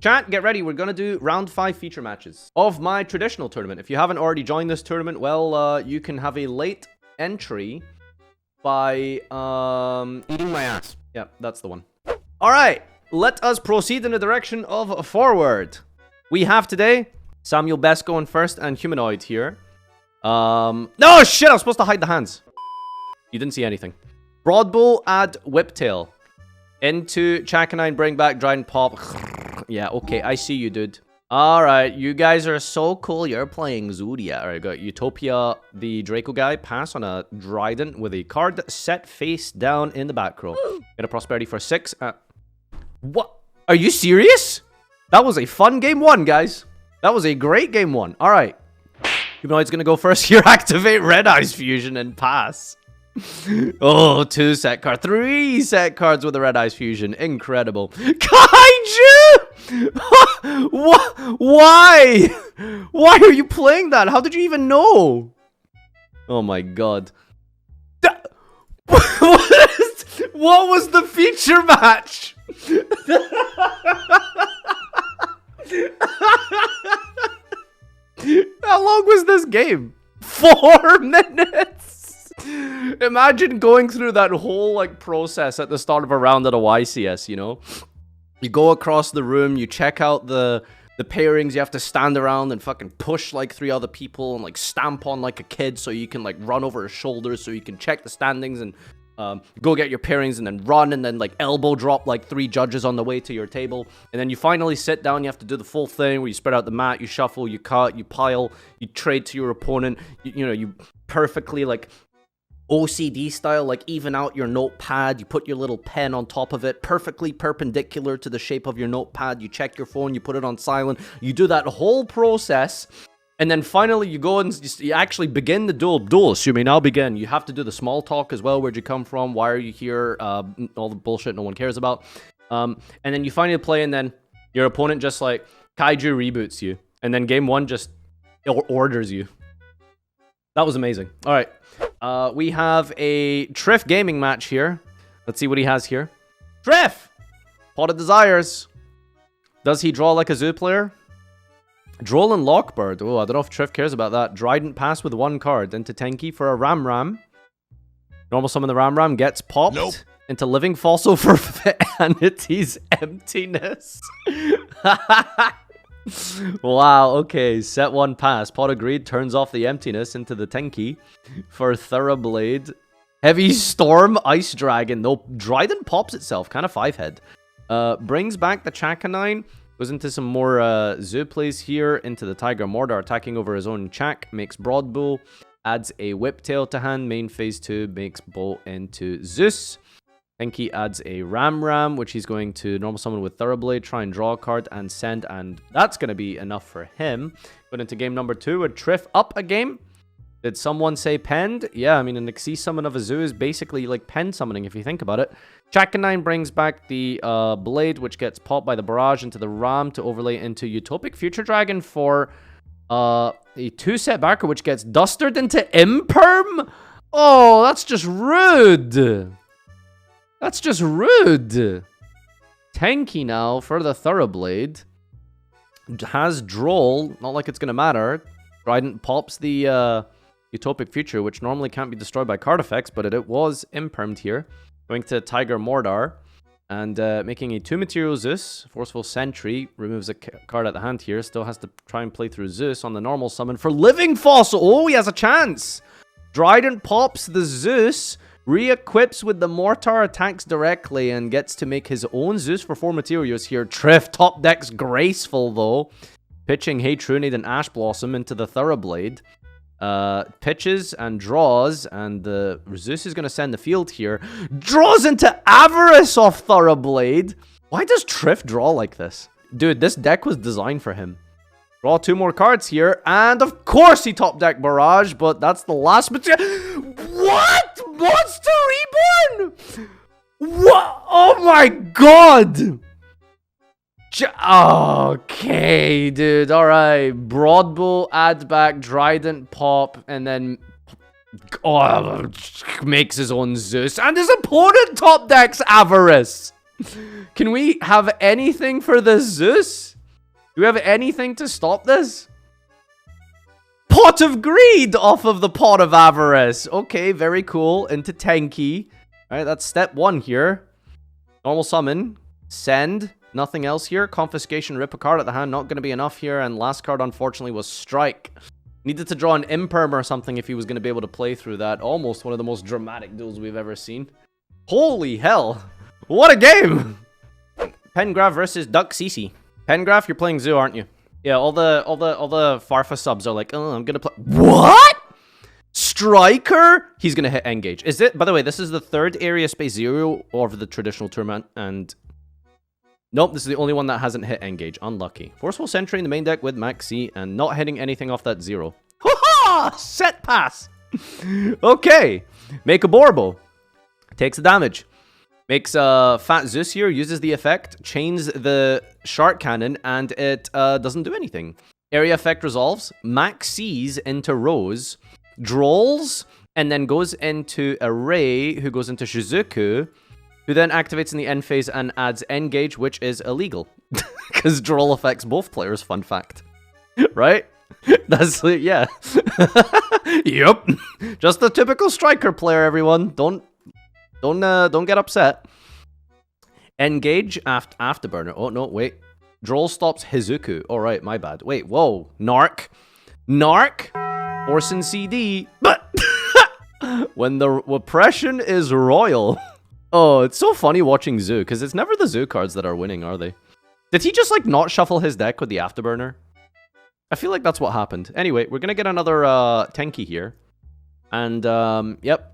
Chat, get ready. We're going to do round 5 feature matches of my traditional tournament. If you haven't already joined this tournament, well, you can have a late entry by eating my ass. Yeah, that's the one. All right, let us proceed in the direction of forward. We have today Samuel Best going first and Humanoid here. No, shit, I was supposed to hide the hands. You didn't see anything. Broadbull, add Whiptail. Into Chakanine, bring back Dryden Pop. Yeah, okay, I see you, dude. Alright, you guys are so cool. You're playing Zodiac. Alright, got Utopia, the Draco guy. Pass on a Dryden with a card set face down in the back row. Get a Prosperity for 6. What? Are you serious? That was a fun game 1, guys. That was a great game 1. Alright. Humanoid's gonna go first here. Activate Red Eyes Fusion and pass. Oh, 2 set card, 3 set cards with the Red Eyes Fusion. Incredible. Kaiju! Why? Why are you playing that? How did you even know? Oh my god. What was the feature match? How long was this game? 4 minutes! Imagine going through that whole like process at the start of a round at a YCS, you know? You go across the room, you check out the pairings, you have to stand around and fucking push like 3 other people and like stamp on like a kid so you can like run over his shoulders so you can check the standings and go get your pairings and then run and then like elbow drop like 3 judges on the way to your table. And then you finally sit down, you have to do the full thing where you spread out the mat, you shuffle, you cut, you pile, you trade to your opponent, you know, you perfectly like OCD style, like even out your notepad, you put your little pen on top of it, perfectly perpendicular to the shape of your notepad, you check your phone, you put it on silent, you do that whole process, and then finally you go and you actually begin the duel. Duelist, you may now begin. You have to do the small talk as well, where'd you come from, why are you here, all the bullshit no one cares about, and then you finally play, and then your opponent just like Kaiju reboots you, and then game 1 just orders you. That was amazing. All right. We have a Triff gaming match here. Let's see what he has here. Triff! Pot of Desires. Does he draw like a zoo player? Droll and Lockbird. Oh, I don't know if Triff cares about that. Dryden pass with 1 card into Tenki for a Ram Ram. Normal summon the Ram Ram gets popped into Living Fossil for Vanity's Emptiness. Wow, okay, set 1 pass. Pot agreed, turns off the emptiness into the Tenki for Thoroughblade. Heavy Storm, Ice Dragon. No, Dryden pops itself, kind of 5-head. Brings back the Chakanine, goes into some more zoo plays here, into the Tiger Mordor, attacking over his own Chak, makes Broadbull, adds a Whiptail to hand, main phase 2, makes Bolt into Zeus. Tenki adds a Ram Ram, which he's going to normal summon with Thoroughblade, try and draw a card and send, and that's going to be enough for him. Going into game number 2 with Triff up a game. Did someone say penned? Yeah, I mean, an Xyz summon of a zoo is basically like pen summoning if you think about it. Chakanine brings back the Blade, which gets popped by the Barrage into the Ram to overlay into Utopic Future Dragon for a 2-set backer, which gets Dustered into Imperm? Oh, that's just rude. That's just rude. Tenki now for the Thoroughblade. Has Droll. Not like it's going to matter. Dryden pops the Utopic Future, which normally can't be destroyed by card effects, but it was impermed here. Going to Tiger Mordor. And making a 2-material Zeus. Forceful Sentry. Removes a card at the hand here. Still has to try and play through Zeus on the normal summon for Living Fossil. Oh, he has a chance. Dryden pops the Zeus. Re-equips with the Mortar, attacks directly, and gets to make his own Zeus for 4 materials here. Triff top decks graceful, though. Pitching Hey Trunade and Ash Blossom into the Thoroughblade. Pitches and draws, and the Zeus is going to send the field here. Draws into Avarice off Thoroughblade. Why does Triff draw like this? Dude, this deck was designed for him. Draw 2 more cards here, and of course he top deck Barrage, but that's the last material. What? Monster Reborn? What? Oh my god! Okay, dude. Alright. Broadbull, add back, Dryden pop, and then makes his own Zeus. And his opponent top decks Avarice. Can we have anything for the Zeus? Do we have anything to stop this? Pot of Greed off of the Pot of Avarice. Okay, very cool. Into Tenki. Alright, that's step 1 here. Normal summon. Send. Nothing else here. Confiscation, rip a card at the hand. Not going to be enough here. And last card, unfortunately, was Strike. Needed to draw an Imperm or something if he was going to be able to play through that. Almost one of the most dramatic duels we've ever seen. Holy hell. What a game! Pengraph versus Duck Cece. Pengraph, you're playing Zoo, aren't you? Yeah, all the Farfa subs are like, oh, I'm gonna play. What? Striker? He's gonna hit Engage. Is it? By the way, this is the 3rd area space 0 of the traditional tournament, and nope, this is the only one that hasn't hit Engage. Unlucky. Forceful Sentry in the main deck with Maxi and not hitting anything off that 0. Ha-ha! Set pass. Okay, make a Borbo. Takes the damage. Makes Fat Zeus here, uses the effect, chains the Shark Cannon, and it doesn't do anything. Area effect resolves, Maxis into Rose, draws, and then goes into a Ray, who goes into Shizuku, who then activates in the end phase and adds Engage, which is illegal. Because Droll affects both players, fun fact. Right? That's, yeah. Yep. Just the typical striker player, everyone. Don't get upset. Engage afterburner. Oh, no, wait. Droll stops Hizuku. All right, my bad. Wait, whoa. Narc. Orson CD. But when the oppression is royal. Oh, it's so funny watching Zoo, because it's never the Zoo cards that are winning, are they? Did he just, like, not shuffle his deck with the afterburner? I feel like that's what happened. Anyway, we're gonna get another Tenki here. And, yep.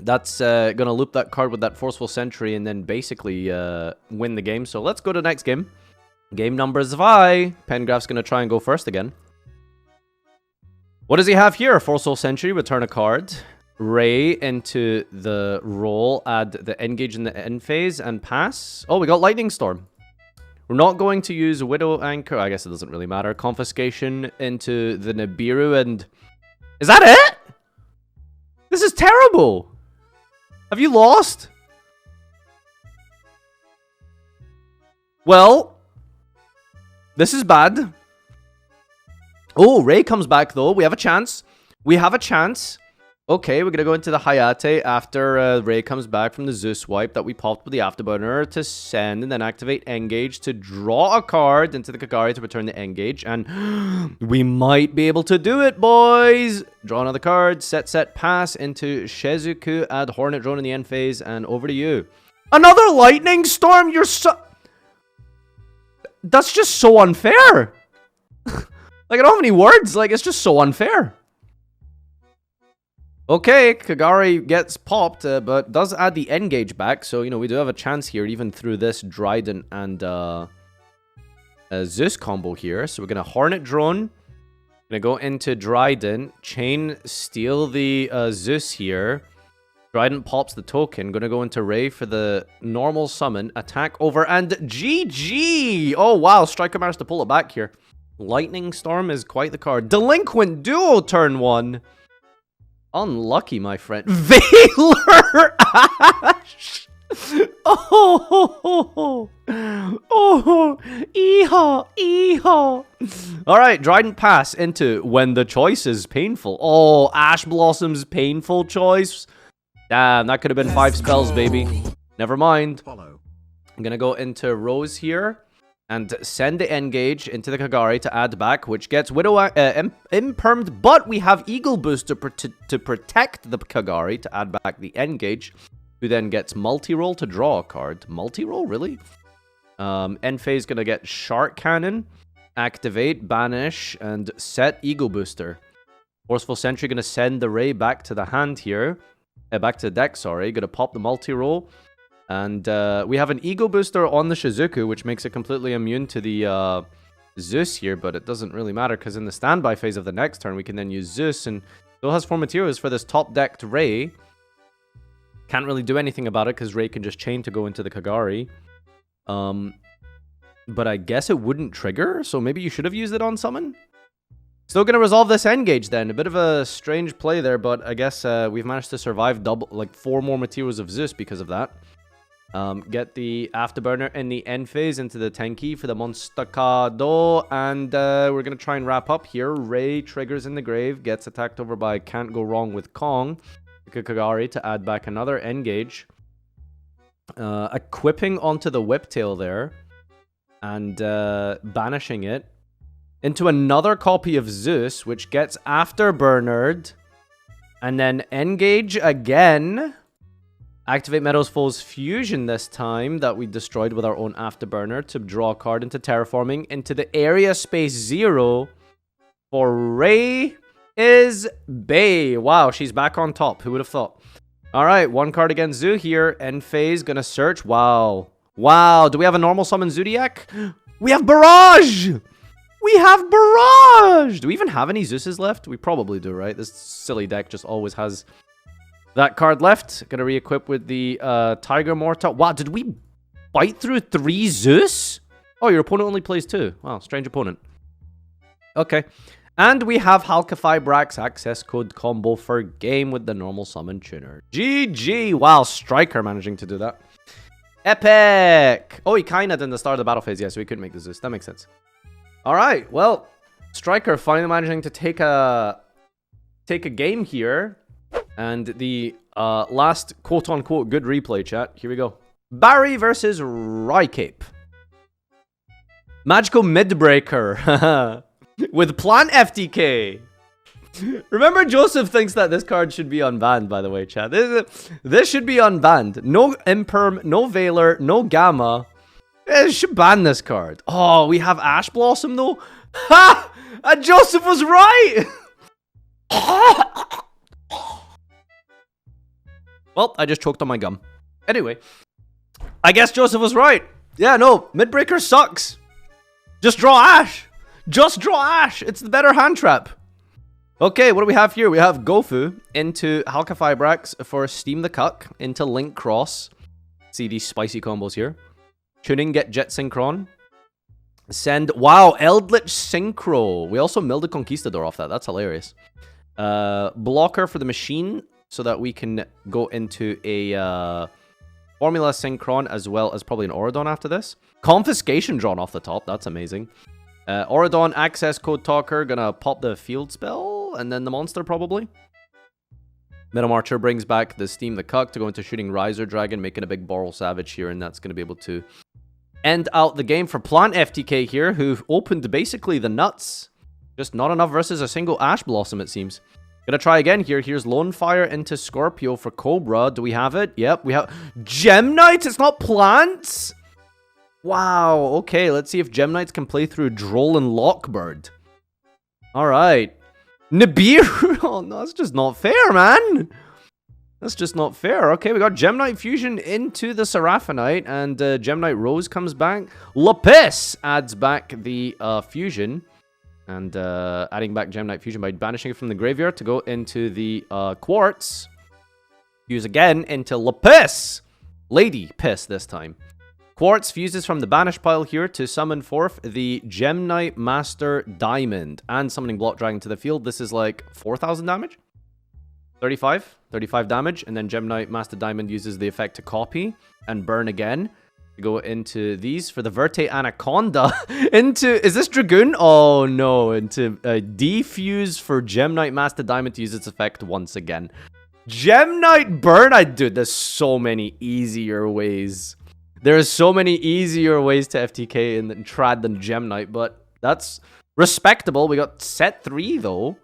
That's gonna loop that card with that Forceful Sentry and then basically win the game. So let's go to the next game. Game number 5. Pengraph's gonna try and go first again. What does he have here? Forceful Sentry, return a card. Ray into the roll, add the Engage in the end phase, and pass. Oh, we got Lightning Storm. We're not going to use Widow Anchor. I guess it doesn't really matter. Confiscation into the Nibiru, and... Is that it? This is terrible! Have you lost? Well, this is bad. Oh, Ray comes back, though. We have a chance. We have a chance. Okay, we're going to go into the Hayate after Ray comes back from the Zeus wipe that we popped with the Afterburner to send and then activate Engage to draw a card into the Kagari to return the Engage. And we might be able to do it, boys! Draw another card, set, pass into Shizuku, add Hornet Drone in the end phase, and over to you. Another Lightning Storm? You're so... That's just so unfair! Like, I don't have any words. Like, it's just so unfair. Okay, Kagari gets popped, but does add the Engage back. So, you know, we do have a chance here, even through this Dryden and Zeus combo here. So we're going to Hornet Drone. Going to go into Dryden. Chain, steal the Zeus here. Dryden pops the token. Going to go into Ray for the normal summon. Attack over and GG! Oh, wow. Striker managed to pull it back here. Lightning Storm is quite the card. Delinquent Duo turn 1. Unlucky, my friend. Valor Ash! Oh, Eehaw. Alright, Dryden pass into When the Choice is Painful. Oh, Ash Blossom's painful choice. Damn, that could have been 5 spells, baby. Never mind. I'm gonna go into Rose here. And send the Engage into the Kagari to add back, which gets Widow impermed, but we have Eagle Booster to protect the Kagari to add back the Engage, who then gets multi-roll to draw a card. Multi-roll, really? End phase gonna get Shark Cannon, activate, banish, and set Eagle Booster. Forceful Sentry gonna send the Ray back to the hand here. Back to the deck, sorry. Gonna pop the multi-roll. And we have an Ego Booster on the Shizuku, which makes it completely immune to the Zeus here, but it doesn't really matter, because in the standby phase of the next turn, we can then use Zeus, and still has 4 materials for this top-decked Ray. Can't really do anything about it, because Ray can just chain to go into the Kagari. But I guess it wouldn't trigger, so maybe you should have used it on summon? Still gonna resolve this Engage then. A bit of a strange play there, but I guess we've managed to survive 4 more materials of Zeus because of that. Get the afterburner in the end phase into the Tenki for the Monstacado. And we're going to try and wrap up here. Ray triggers in the grave. Gets attacked over by Can't Go Wrong with Kong. Kagari to add back another engage. Equipping onto the Whiptail there. And banishing it. Into another copy of Zeus, which gets afterburnered. And then engage again. Activate Meadows Foe's Fusion this time that we destroyed with our own Afterburner to draw a card into Terraforming into the area space 0 for Ray is Bay. Wow, she's back on top. Who would have thought? All right, one card against Zoo here. End phase, gonna search. Wow. Wow, do we have a normal summon Zodiac? We have Barrage! We have Barrage! Do we even have any Zeus's left? We probably do, right? This silly deck just always has... that card left. Gonna re-equip with the Tiger Mortar. Wow, did we bite through 3 Zeus? Oh, your opponent only plays 2. Wow, strange opponent. Okay. And we have Halka-Fibrax access code combo for game with the normal summon tuner. GG! Wow, Striker managing to do that. Epic! Oh, he kinda did in the start of the battle phase. Yeah, so he couldn't make the Zeus. That makes sense. Alright, well, Striker finally managing to take a game here. And the last quote-unquote good replay, chat. Here we go. Barry versus Rycape. Magical Midbreaker. With Plant FTK. Remember, Joseph thinks that this card should be unbanned, by the way, chat. This should be unbanned. No Imperm, no Veiler, no Gamma. It should ban this card. Oh, we have Ash Blossom, though? Ha! And Joseph was right! Well, I just choked on my gum. Anyway, I guess Joseph was right. Yeah, no, Midbreaker sucks. Just draw Ash. Just draw Ash. It's the better hand trap. Okay, what do we have here? We have Gofu into Halka-Fibrax for Steam the Cuck into Link Cross. See these spicy combos here. Tuning, get Jet Synchron. Send, wow, Eldritch Synchro. We also milled a Conquistador off that. That's hilarious. Blocker for the machine so that we can go into a Formula Synchron as well as probably an Auradon after this. Confiscation drawn off the top. That's amazing. Auradon, access code talker. Gonna pop the field spell and then the monster probably. Middle Archer brings back the Steam the Cuck to go into shooting Riser Dragon, making a big Boral Savage here, and that's going to be able to end out the game for Plant FTK here, who opened basically the nuts. Just not enough versus a single Ash Blossom, it seems. Gonna try again here. Here's Lone Fire into Scorpio for Cobra. Do we have it? Yep, we have... Gem Knights? It's not plants? Wow, okay, let's see if Gem Knights can play through Droll and Lockbird. Alright. Nibiru? Oh, no, that's just not fair, man. That's just not fair. Okay, we got Gem Knight Fusion into the Seraphonite, and Gem Knight Rose comes back. Lapis adds back the Fusion, and adding back Gem Knight Fusion by banishing it from the graveyard to go into the Quartz. Fuse again into Lapis. Lady Piss this time. Quartz fuses from the banish pile here to summon forth the Gem Knight Master Diamond and summoning Block Dragon to the field. This is like 4,000 damage? 35 damage, and then Gem Knight Master Diamond uses the effect to copy and burn again to go into these for the Verte Anaconda. Into, is this Dragoon? Oh no, into defuse for Gem Knight Master Diamond to use its effect once again. Gem Knight burn, dude, there's so many easier ways. There's so many easier ways to FTK and trad than Gem Knight, but that's respectable. We got set 3 though.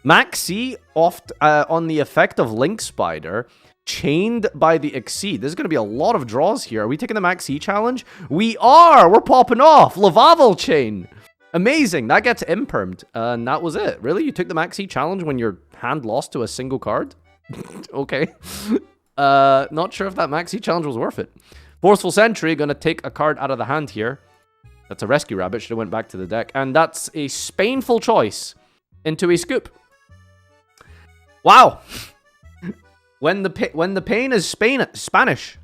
Maxi oft on the effect of Link Spider, chained by the Exceed. There's going to be a lot of draws here. Are we taking the Maxi challenge? We are! We're popping off! Lavavel Chain! Amazing! That gets impermed. And that was it. Really? You took the Maxi challenge when your hand lost to a single card? Okay. Not sure if that Maxi challenge was worth it. Forceful Sentry, going to take a card out of the hand here. That's a Rescue Rabbit. Should have went back to the deck. And that's a Spaneful choice into a Scoop. Wow. When the pain is Spanish.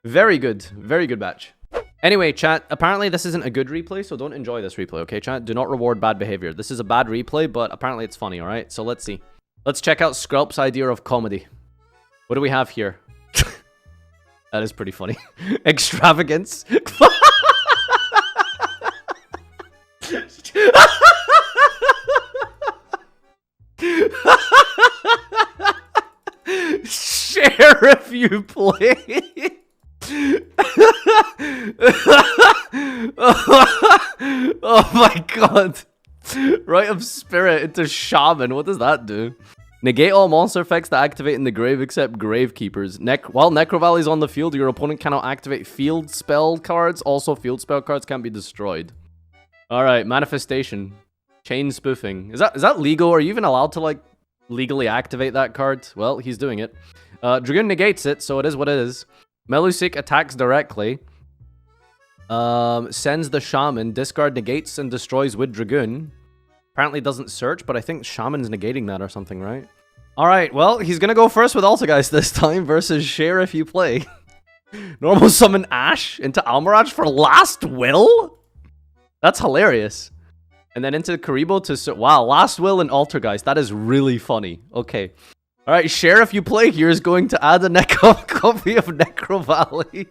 Very good. Very good batch. Anyway, chat, apparently this isn't a good replay, so don't enjoy this replay, okay, chat? Do not reward bad behavior. This is a bad replay, but apparently it's funny, alright? So let's see. Let's check out Sculpt's idea of comedy. What do we have here? That is pretty funny. Extravagance. Share if you play. Oh my god. Rite of Spirit into Shaman. What does that do? Negate all monster effects that activate in the grave except Gravekeepers. While Necro Valley is on the field, your opponent cannot activate field spell cards. Also, field spell cards can't be destroyed. Alright, Manifestation. Chain Spoofing. Is that legal? Are you even allowed to, like, legally activate that card? Well, he's doing it. Dragoon negates it, so it is what it is. Melusik attacks directly. Sends the Shaman. Discard negates and destroys with Dragoon. Apparently doesn't search, but I think Shaman's negating that or something, right? Alright, well, he's gonna go first with Altergeist this time versus Share if you play. Normal summon Ash into Almiraj for Last Will? That's hilarious. And then into Karibo to... Wow, Last Will and Altergeist. That is really funny. Okay. Alright, Share if you play here is going to add a copy of Necro Valley.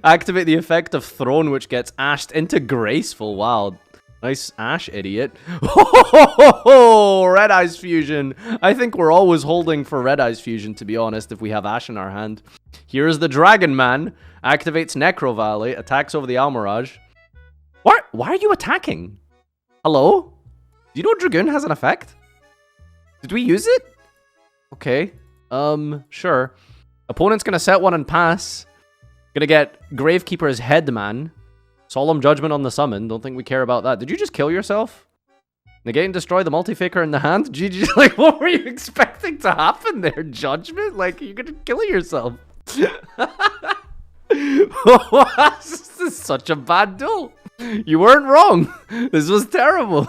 Activate the effect of Throne, which gets ashed into Graceful. Wow. Nice Ash, idiot. Red Eyes Fusion. I think we're always holding for Red Eyes Fusion, to be honest, if we have Ash in our hand. Here's the Dragon Man. Activates Necro Valley. Attacks over the Almiraj. What? Why are you attacking? Hello? Do you know Dragoon has an effect? Did we use it? Okay. Sure. Opponent's gonna set one and pass. Gonna get Gravekeeper's Headman. Solemn Judgment on the summon. Don't think we care about that. Did you just kill yourself? Negate and destroy the multi-faker in the hand? GG, like, what were you expecting to happen there? Judgment? Like, you're gonna kill yourself. This is such a bad duel. You weren't wrong. This was terrible.